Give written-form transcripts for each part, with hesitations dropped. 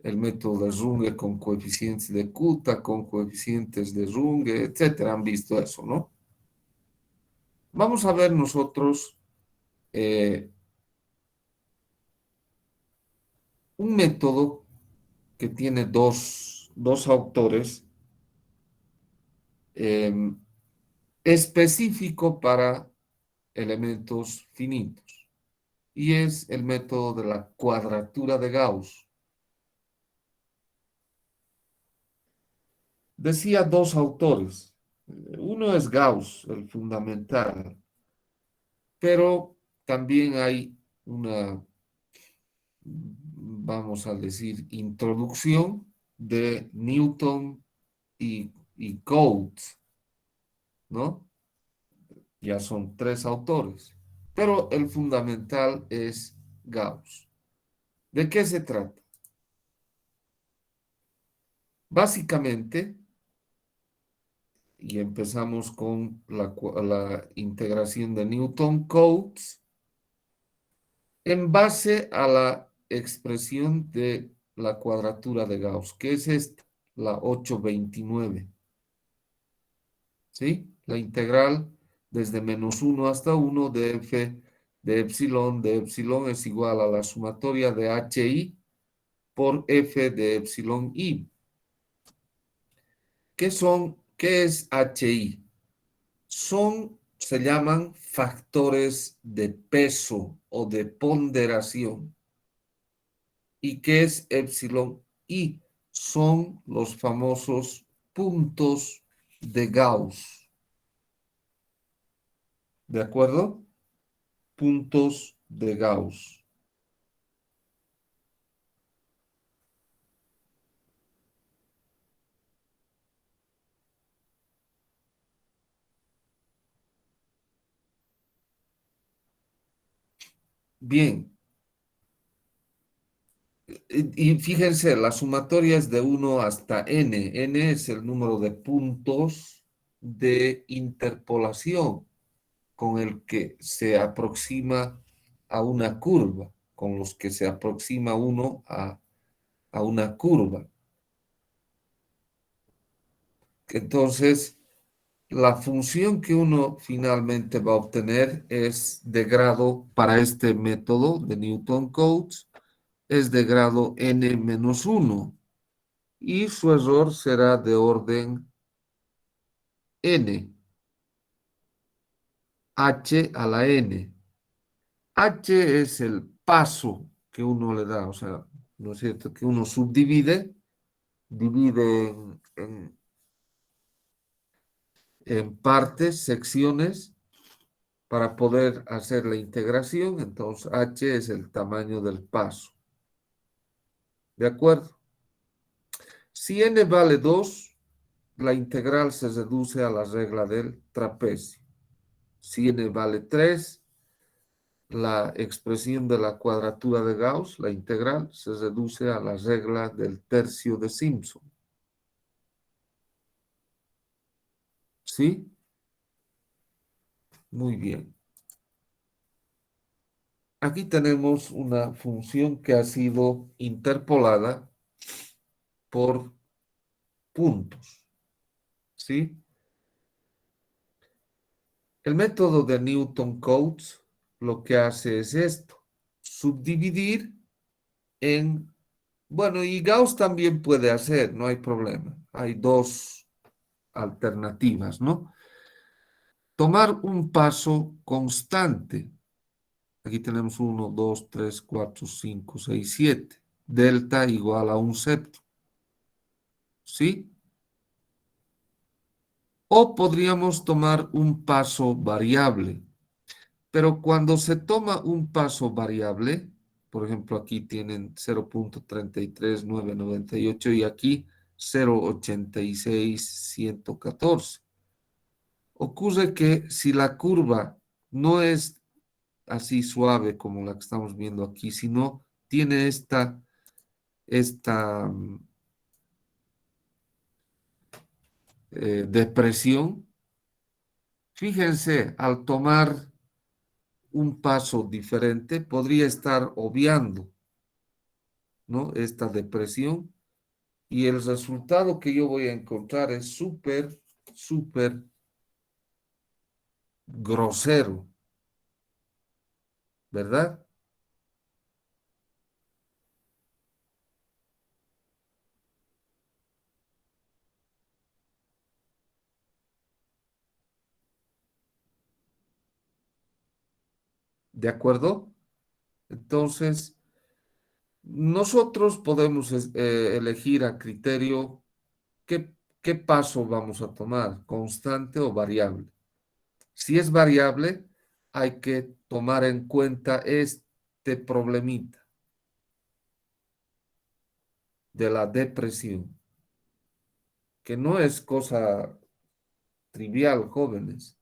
el método de Runge con coeficientes de Kuta, con coeficientes de Runge, etcétera. Han visto eso, ¿no? Vamos a ver nosotros eh, un método que tiene dos autores eh, específico para elementos finitos, y es el método de la cuadratura de Gauss. Decía dos autores. Uno es Gauss, el fundamental, pero también hay una, vamos a decir, introducción de Newton y Coates, ¿no? Ya son tres autores, pero el fundamental es Gauss. ¿De qué se trata? Básicamente, y empezamos con la integración de Newton-Coates, en base a la expresión de la cuadratura de Gauss, que es esta, la 829, ¿sí? La integral desde -1 hasta 1 de f de epsilon es igual a la sumatoria de hi por f de epsilon i. ¿Qué es hi? Se llaman factores de peso o de ponderación. ¿Y qué es epsilon i? Son los famosos puntos de Gauss. ¿De acuerdo? Puntos de Gauss. Bien, y fíjense, la sumatoria es de 1 hasta n. N es el número de puntos de interpolación con el que se aproxima a una curva, con los que se aproxima uno a una curva. Entonces, la función que uno finalmente va a obtener es de grado, para este método de Newton-Cotes, es de grado n-1 y su error será de orden n, h a la n. H es el paso que uno le da, o sea, ¿no es cierto? Que uno divide en partes, secciones, para poder hacer la integración. Entonces, h es el tamaño del paso. ¿De acuerdo? Si n vale 2, la integral se reduce a la regla del trapecio. Si n vale 3, la expresión de la cuadratura de Gauss, la integral, se reduce a la regla del tercio de Simpson. ¿Sí? Muy bien. Aquí tenemos una función que ha sido interpolada por puntos. ¿Sí? El método de Newton-Cotes lo que hace es esto: subdividir en, bueno, y Gauss también puede hacer, no hay problema. Hay dos alternativas, ¿no? Tomar un paso constante. Aquí tenemos 1, 2, 3, 4, 5, 6, 7. Delta igual a un septo. ¿Sí? O podríamos tomar un paso variable. Pero cuando se toma un paso variable, por ejemplo, aquí tienen 0.33998 y aquí 0.86114. Ocurre que si la curva no es así suave como la que estamos viendo aquí, sino tiene esta depresión, fíjense, al tomar un paso diferente, podría estar obviando ¿no? Esta depresión. Y el resultado que yo voy a encontrar es súper, súper grosero, ¿verdad? ¿De acuerdo? Entonces, nosotros podemos elegir a criterio qué paso vamos a tomar, constante o variable. Si es variable, hay que tomar en cuenta este problemita de la depresión, que no es cosa trivial, jóvenes.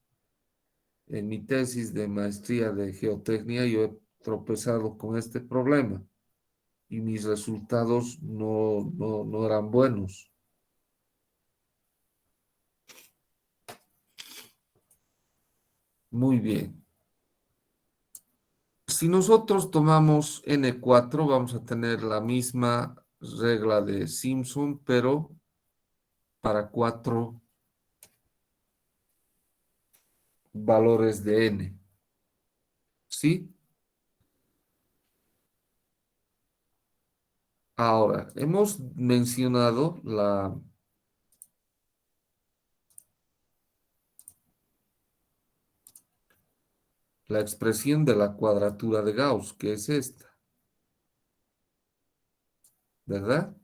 En mi tesis de maestría de geotecnia yo he tropezado con este problema y mis resultados no eran buenos. Muy bien. Si nosotros tomamos N4, vamos a tener la misma regla de Simpson, pero para cuatro valores de N. ¿Sí? Ahora, hemos mencionado la expresión de la cuadratura de Gauss, que es esta, ¿verdad?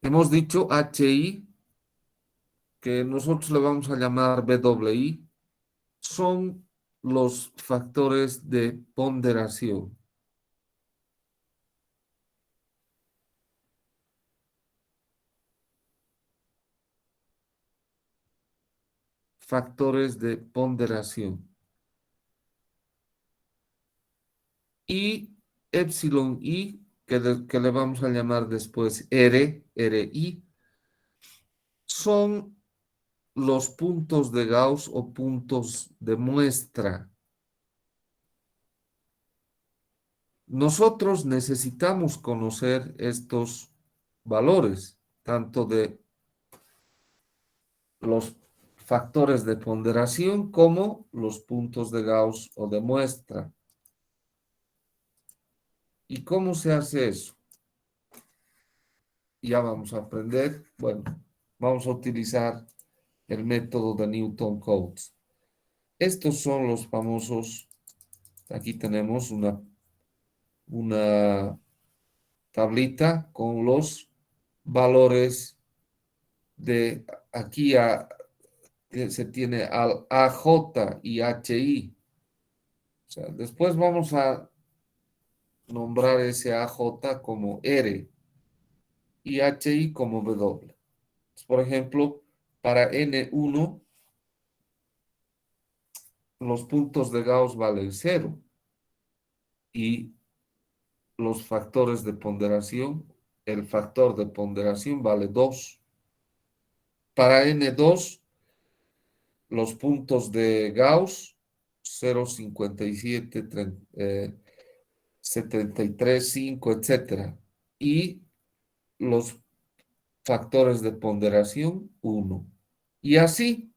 Hemos dicho HI, que nosotros le vamos a llamar BWI, son los factores de ponderación. Factores de ponderación. Y epsilon I, que le vamos a llamar después RI, son los puntos de Gauss o puntos de muestra. Nosotros necesitamos conocer estos valores, tanto de los factores de ponderación como los puntos de Gauss o de muestra. ¿Y cómo se hace eso? Ya vamos a aprender. Bueno, vamos a utilizar el método de Newton-Cotes. Estos son los famosos, aquí tenemos una tablita con los valores de aquí que se tiene al AJ y HI. O sea, después vamos a nombrar ese AJ como R y HI como W. Por ejemplo, para N1, los puntos de Gauss valen cero y los factores de ponderación, el factor de ponderación vale 2. Para N2, los puntos de Gauss, 0,57, 73, 5, etcétera. Y los factores de ponderación, 1. Y así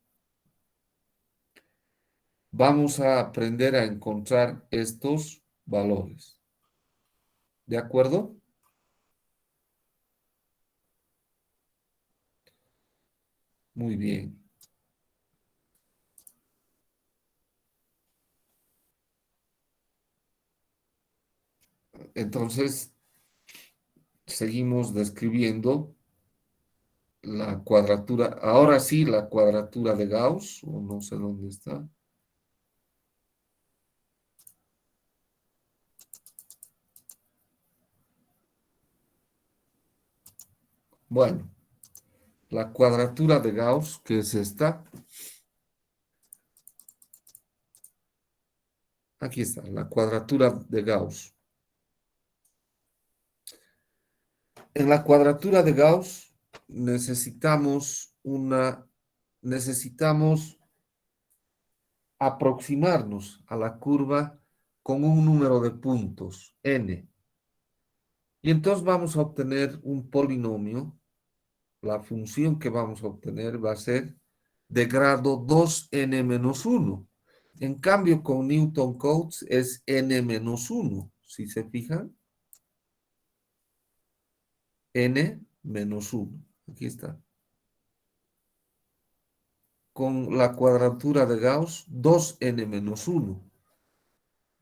vamos a aprender a encontrar estos valores. ¿De acuerdo? Muy bien. Entonces, seguimos describiendo la cuadratura. Ahora sí, la cuadratura de Gauss, o no sé dónde está. Bueno, la cuadratura de Gauss, que es esta. Aquí está, la cuadratura de Gauss. En la cuadratura de Gauss necesitamos aproximarnos a la curva con un número de puntos, n. Y entonces vamos a obtener un polinomio. La función que vamos a obtener va a ser de grado 2n menos 1. En cambio, con Newton Cotes es n menos 1. Si se fijan, n menos 1. Aquí está. Con la cuadratura de Gauss, 2n menos 1.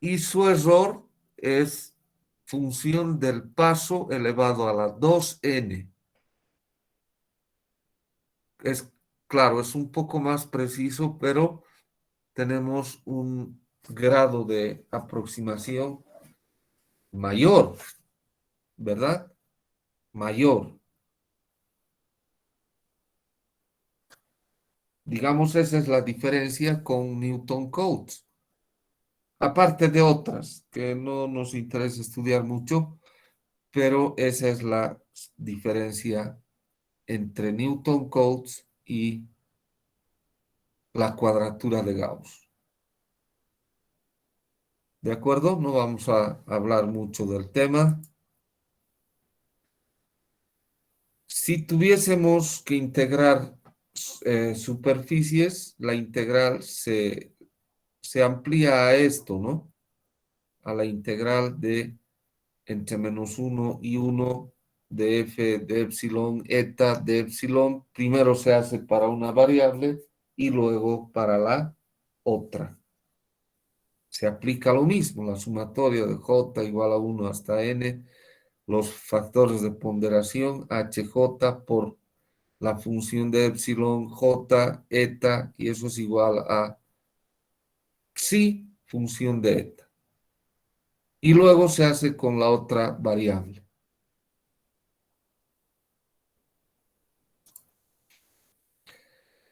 Y su error es función del paso elevado a la 2n. Es claro, es un poco más preciso, pero tenemos un grado de aproximación mayor, ¿verdad? Mayor. Digamos, esa es la diferencia con Newton Cotes. Aparte de otras que no nos interesa estudiar mucho, pero esa es la diferencia entre Newton Cotes y la cuadratura de Gauss. ¿De acuerdo? No vamos a hablar mucho del tema. Si tuviésemos que integrar superficies, la integral se amplía a esto, ¿no? A la integral de entre menos 1 y 1 de f de epsilon, eta de epsilon. Primero se hace para una variable y luego para la otra. Se aplica lo mismo, la sumatoria de j igual a 1 hasta n, los factores de ponderación, hj por la función de epsilon, j, eta, y eso es igual a psi, función de eta. Y luego se hace con la otra variable.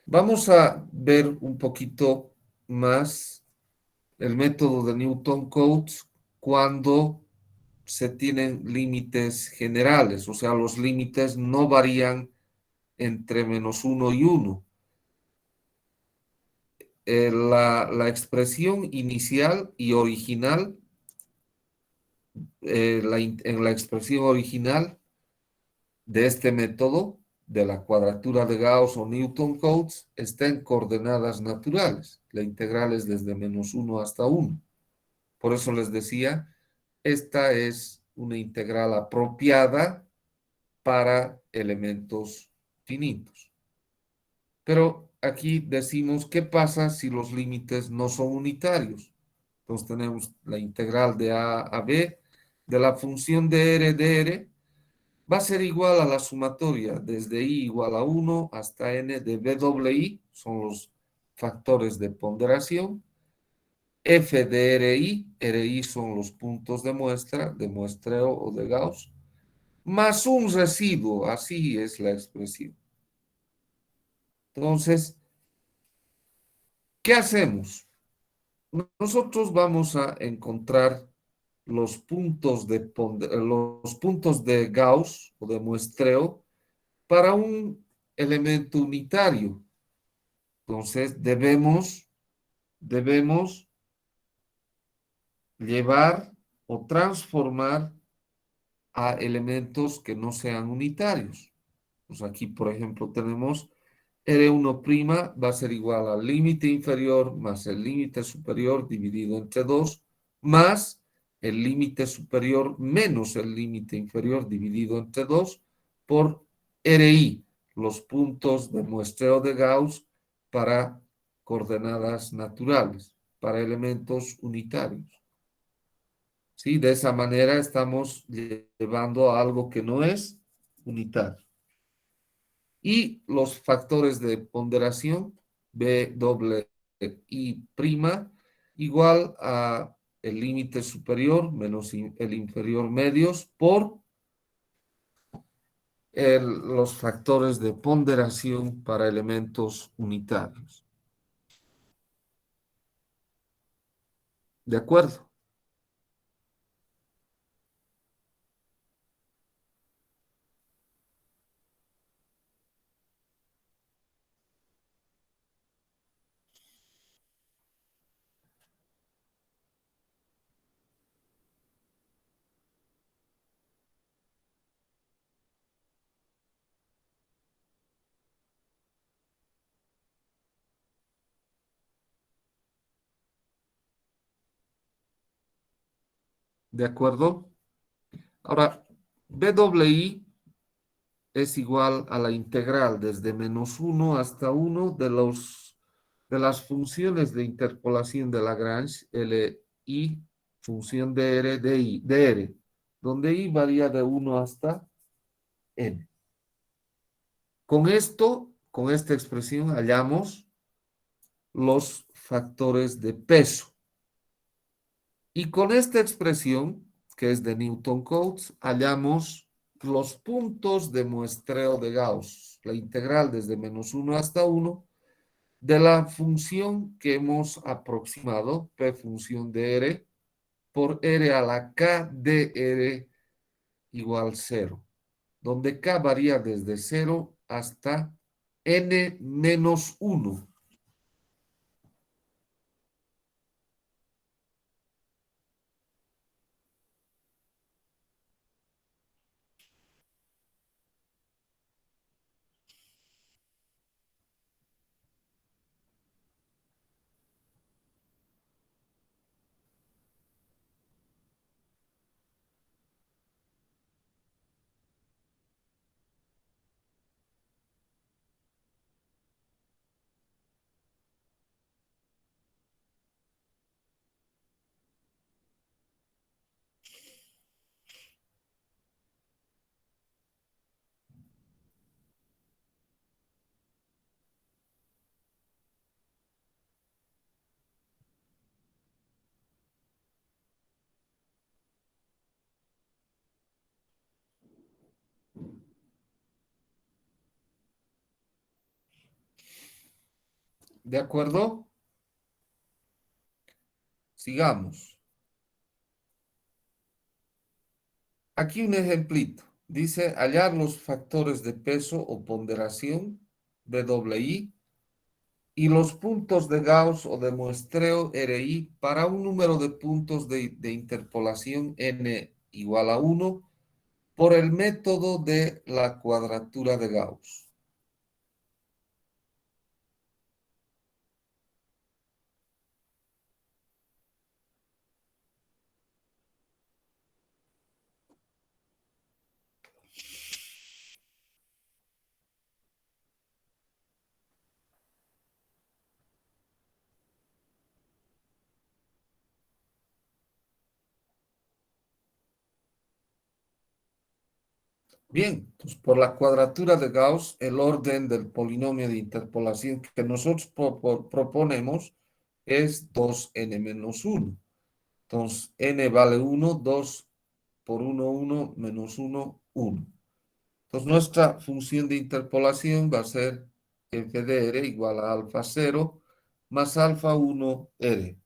Vamos a ver un poquito más el método de Newton-Cotes cuando se tienen límites generales, o sea, los límites no varían entre menos 1 y 1. La expresión inicial y original, en la expresión original de este método, de la cuadratura de Gauss o Newton-Cotes, está en coordenadas naturales. La integral es desde menos 1 hasta 1. Por eso les decía, esta es una integral apropiada para elementos finitos. Pero aquí decimos, ¿qué pasa si los límites no son unitarios? Entonces tenemos la integral de a a b de la función de r va a ser igual a la sumatoria desde i igual a 1 hasta n de b doble i, son los factores de ponderación, f de ri son los puntos de muestreo o de Gauss, más un residuo, así es la expresión. Entonces, ¿qué hacemos? Nosotros vamos a encontrar los puntos de Gauss o de muestreo para un elemento unitario. Entonces, debemos llevar o transformar a elementos que no sean unitarios. Pues aquí, por ejemplo, tenemos R1' va a ser igual al límite inferior más el límite superior dividido entre 2 más el límite superior menos el límite inferior dividido entre 2 por RI, los puntos de muestreo de Gauss para coordenadas naturales, para elementos unitarios. ¿Sí? De esa manera estamos llevando a algo que no es unitario. Y los factores de ponderación, B doble I prima, igual a el límite superior menos el inferior medios por los factores de ponderación para elementos unitarios. ¿De acuerdo? ¿De acuerdo? Ahora, BWI es igual a la integral desde -1 hasta 1 de las funciones de interpolación de Lagrange, LI, función de R, de R, donde I varía de 1 hasta N. Con esto, con esta expresión, hallamos los factores de peso. Y con esta expresión, que es de Newton-Cotes, hallamos los puntos de muestreo de Gauss, la integral desde -1 hasta 1 de la función que hemos aproximado, P función de R, por R a la K de R igual 0, donde K varía desde 0 hasta N menos 1. ¿De acuerdo? Sigamos. Aquí un ejemplito. Dice hallar los factores de peso o ponderación, BWI, y los puntos de Gauss o de muestreo RI para un número de puntos de interpolación n igual a 1 por el método de la cuadratura de Gauss. Bien, pues por la cuadratura de Gauss, el orden del polinomio de interpolación que nosotros proponemos es 2n menos 1. Entonces, n vale 1, 2 por 1, 1, menos 1, 1. Entonces, nuestra función de interpolación va a ser f de r igual a alfa 0 más alfa 1 r.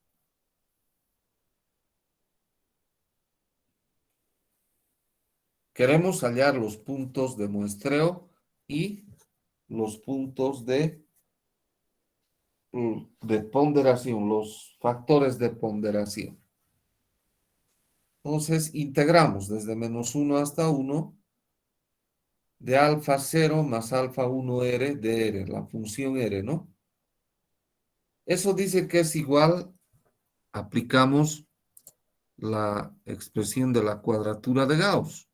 Queremos hallar los puntos de muestreo y los puntos de ponderación, los factores de ponderación. Entonces, integramos desde -1 hasta 1 de alfa 0 más alfa 1 r de r, la función r, ¿no? Eso dice que es igual, aplicamos la expresión de la cuadratura de Gauss,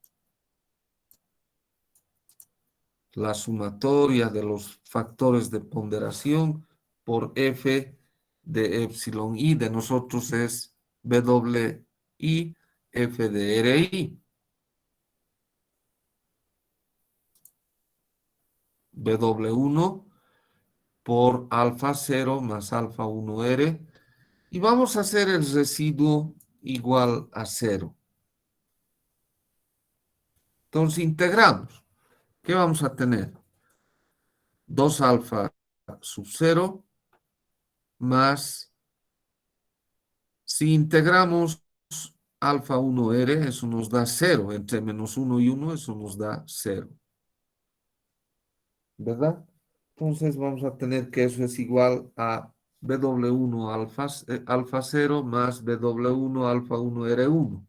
la sumatoria de los factores de ponderación por f de epsilon i de nosotros es BWI f de RI. BW1 por alfa 0 más alfa 1R. Y vamos a hacer el residuo igual a 0. Entonces integramos. ¿Qué vamos a tener? 2 alfa sub 0 más, si integramos alfa 1R, eso nos da 0. Entre -1 y 1, eso nos da 0. ¿Verdad? Entonces vamos a tener que eso es igual a BW1 alfa 0 más BW1 alfa 1 R1.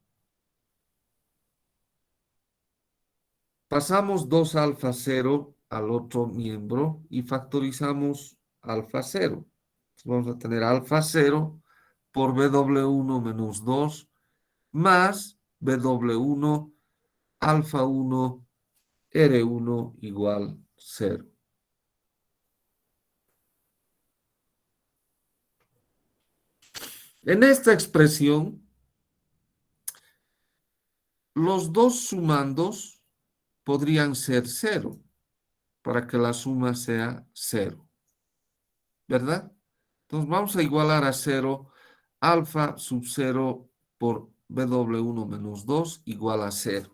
Pasamos 2 alfa 0 al otro miembro y factorizamos alfa 0. Vamos a tener alfa 0 por BW1 menos 2 más W1 alfa 1 R1 igual 0. En esta expresión, los dos sumandos podrían ser 0 para que la suma sea 0, ¿verdad? Entonces vamos a igualar a 0 alfa sub 0 por W1 menos 2 igual a 0.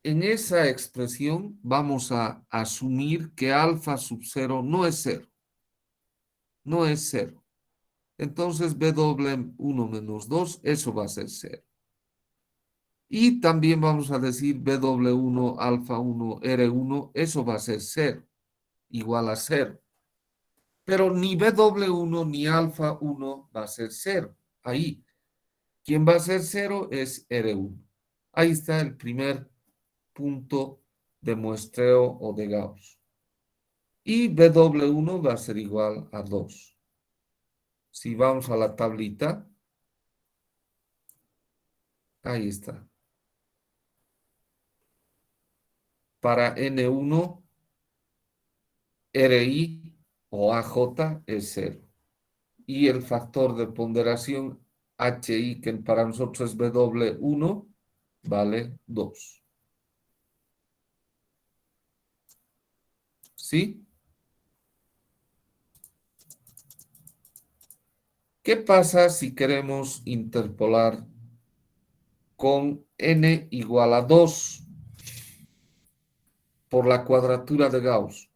En esa expresión vamos a asumir que alfa sub 0 no es 0, no es 0. Entonces W1 menos 2, eso va a ser 0. Y también vamos a decir W1 alfa 1 R1, eso va a ser 0, igual a 0. Pero ni W1 ni alfa 1 va a ser 0. Ahí, quien va a ser 0 es R1. Ahí está el primer punto de muestreo o de Gauss. Y W1 va a ser igual a 2. Si vamos a la tablita, ahí está. Para N1, RI o AJ es 0. Y el factor de ponderación HI, que para nosotros es W1, vale 2. ¿Sí? ¿Qué pasa si queremos interpolar con n igual a 2 por la cuadratura de Gauss?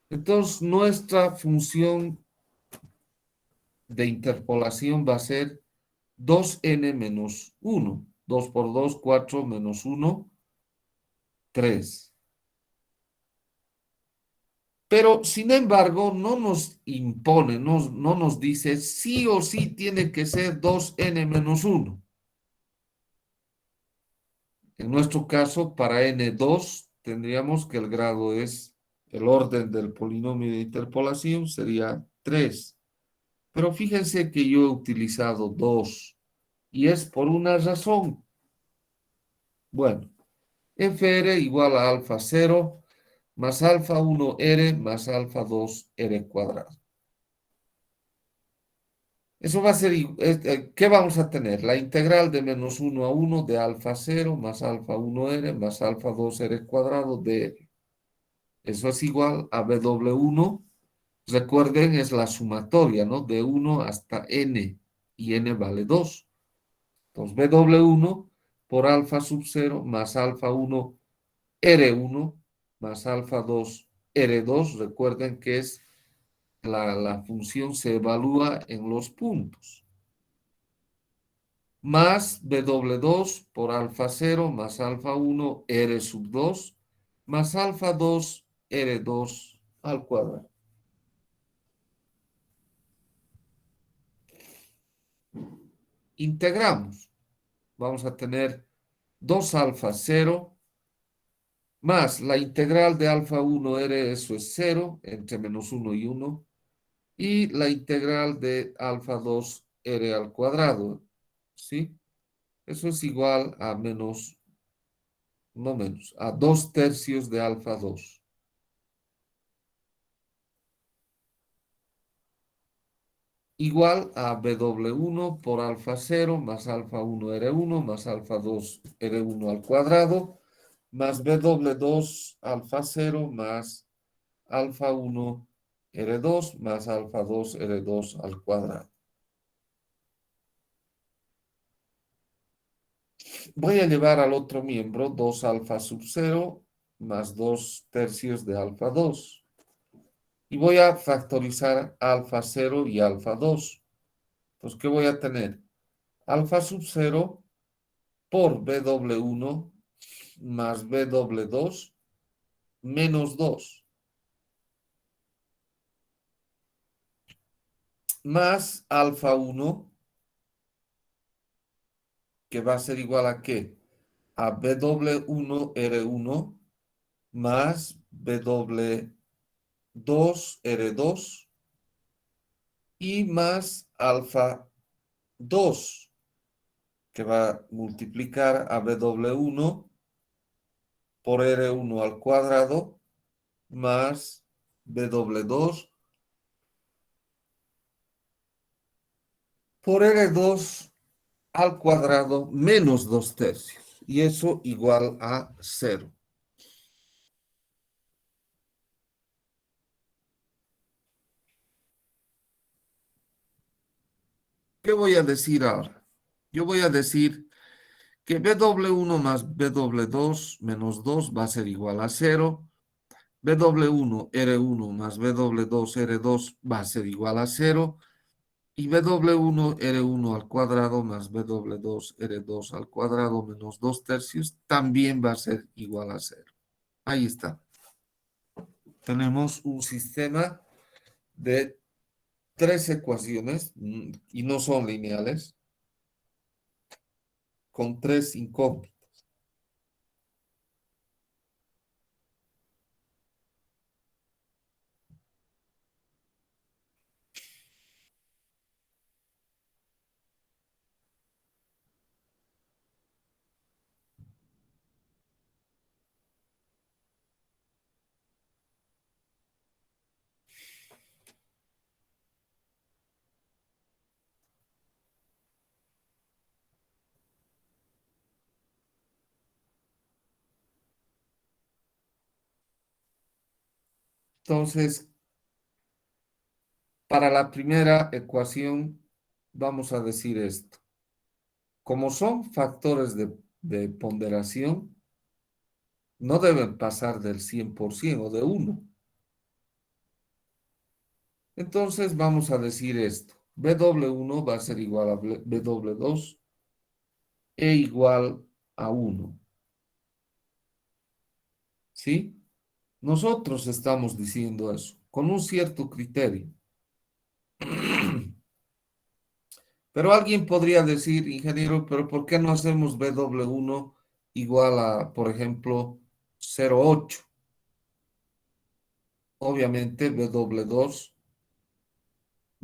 Entonces, nuestra función de interpolación va a ser 2n menos 1. 2 por 2, 4 menos 1, 3. Pero, sin embargo, no nos impone, no nos dice sí o sí tiene que ser 2n menos 1. En nuestro caso, para n2, tendríamos que el grado es el orden del polinomio de interpolación, sería 3. Pero fíjense que yo he utilizado 2 y es por una razón. Bueno, fr igual a alfa 0 más alfa 1 r más alfa 2 r cuadrado. Eso va a ser, ¿qué vamos a tener? La integral de menos 1 a 1 de alfa 0 más alfa 1 r más alfa 2 r cuadrado de r. Eso es igual a W1. Recuerden, es la sumatoria, ¿no? De 1 hasta n, y n vale 2. Entonces, W1 por alfa sub 0 más alfa 1 R1 más alfa 2 R2. Recuerden que es la función se evalúa en los puntos. Más W2 por alfa 0 más alfa 1 R sub 2 más alfa 2 R2 al cuadrado. Integramos. Vamos a tener 2 alfa 0 más la integral de alfa 1 R, eso es 0, entre menos 1 y 1, y la integral de alfa 2 R al cuadrado, ¿sí? Eso es igual a menos, no menos, a 2 tercios de alfa 2. Igual a W1 por alfa 0 más alfa 1 R1 más alfa 2 R1 al cuadrado más W2 alfa 0 más alfa 1 R2 más alfa 2 R2 al cuadrado. Voy a llevar al otro miembro 2 alfa sub 0 más 2 tercios de alfa 2. Y voy a factorizar alfa 0 y alfa 2. Entonces, ¿qué voy a tener? Alfa sub 0 por W1 más W2 menos 2. Más alfa 1, que va a ser igual a ¿qué? A W1 R1 más W2 R2 y más alfa 2 que va a multiplicar a W1 por R1 al cuadrado más W2 por R2 al cuadrado menos 2/3. Y eso igual a 0. ¿Qué voy a decir ahora? Yo voy a decir que W1 más W2 menos 2 va a ser igual a 0. W1 R1 más W2 R2 va a ser igual a 0. Y W1 R1 al cuadrado más W2 R2 al cuadrado menos 2/3 también va a ser igual a 0. Ahí está. Tenemos un sistema de tres ecuaciones y no son lineales, con tres incógnitas. Entonces, para la primera ecuación, vamos a decir esto. Como son factores de ponderación, no deben pasar del 100% o de uno. Entonces vamos a decir esto. W1 va a ser igual a W2 e igual a uno. ¿Sí? Nosotros estamos diciendo eso con un cierto criterio. Pero alguien podría decir, ingeniero, pero ¿por qué no hacemos W1 igual a, por ejemplo, 0,8? Obviamente W2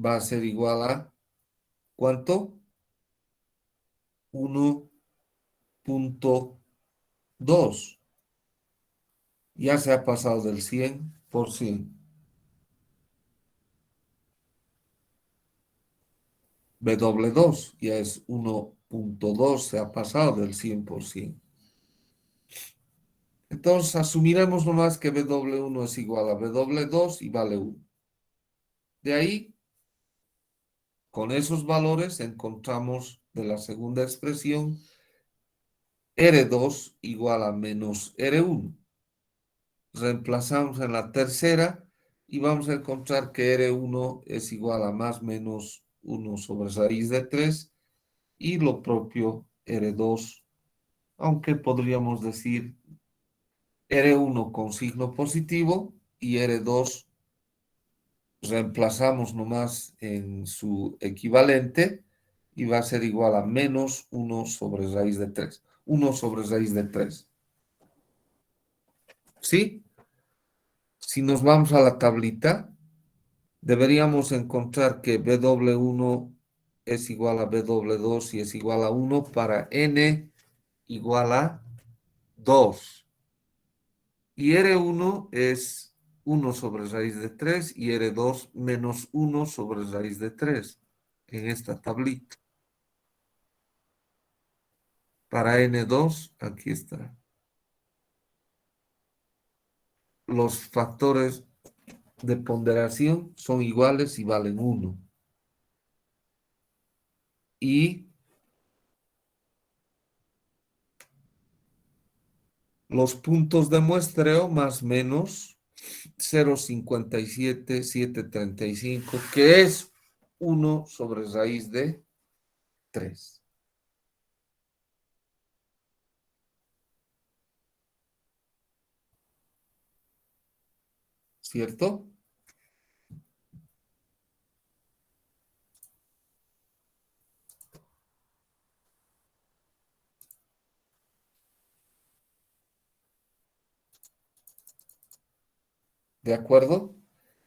va a ser igual a, ¿cuánto? 1,2. Ya se ha pasado del 100%. W2 ya es 1,2, se ha pasado del 100%. Entonces asumiremos nomás que W1 es igual a W2 y vale 1. De ahí, con esos valores, encontramos de la segunda expresión R2 igual a menos R1. Reemplazamos en la tercera y vamos a encontrar que R1 es igual a más menos 1 sobre raíz de 3 y lo propio R2, aunque podríamos decir R1 con signo positivo y R2 reemplazamos nomás en su equivalente y va a ser igual a menos 1 sobre raíz de 3. 1 sobre raíz de 3. ¿Sí? Si nos vamos a la tablita, deberíamos encontrar que W1 es igual a W2 y es igual a 1 para N igual a 2. Y R1 es 1 sobre raíz de 3 y R2 menos 1 sobre raíz de 3 en esta tablita. Para N2, aquí está. Los factores de ponderación son iguales y valen 1. Y los puntos de muestreo más menos 0,57735, que es 1 sobre raíz de 3. ¿Cierto? ¿De acuerdo?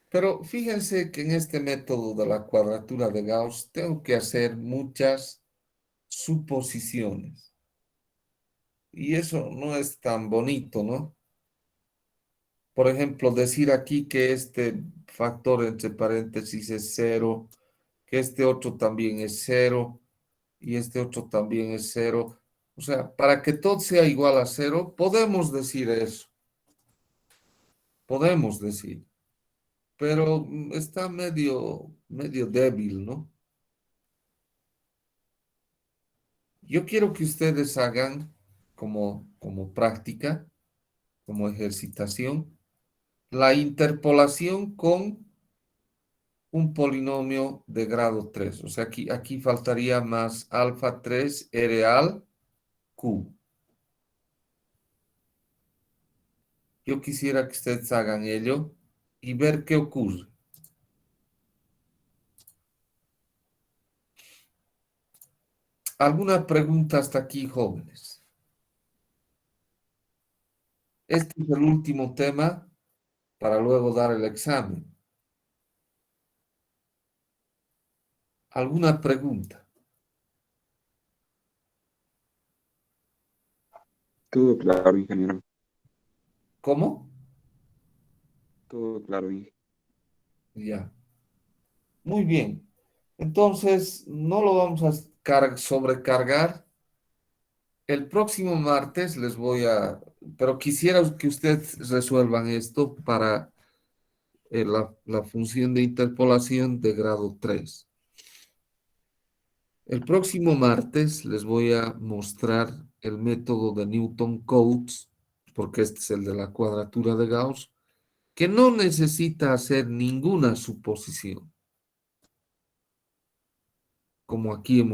Pero fíjense que en este método de la cuadratura de Gauss tengo que hacer muchas suposiciones. Y eso no es tan bonito, ¿no? Por ejemplo, decir aquí que este factor entre paréntesis es cero, que este otro también es cero y este otro también es cero. O sea, para que todo sea igual a cero, podemos decir eso. Podemos decir. Pero está medio débil, ¿no? Yo quiero que ustedes hagan como práctica, como ejercitación, la interpolación con un polinomio de grado 3. O sea, aquí faltaría más alfa 3 real q. Yo quisiera que ustedes hagan ello y ver qué ocurre. ¿Alguna pregunta hasta aquí, jóvenes? Este es el último tema para luego dar el examen. ¿Alguna pregunta? Todo claro, ingeniero. ¿Cómo? Todo claro, ingeniero. Ya. Muy bien. Entonces, no lo vamos a sobrecargar. El próximo martes les voy a, pero quisiera que ustedes resuelvan esto para la función de interpolación de grado 3. El próximo martes les voy a mostrar el método de Newton-Cotes, porque este es el de la cuadratura de Gauss, que no necesita hacer ninguna suposición, como aquí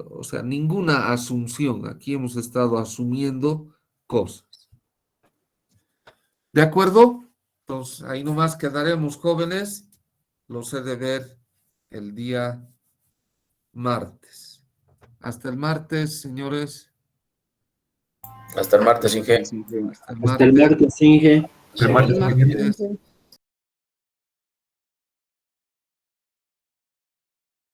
o sea, ninguna asunción. Aquí hemos estado asumiendo cosas. ¿De acuerdo? Entonces, ahí nomás quedaremos, jóvenes. Los he de ver el día martes. Hasta el martes, señores. Hasta el Hasta el martes, Inge. martes, ingeniero. Hasta el Hasta el martes. martes, Inge. Hasta el martes, Hasta el Inge. martes.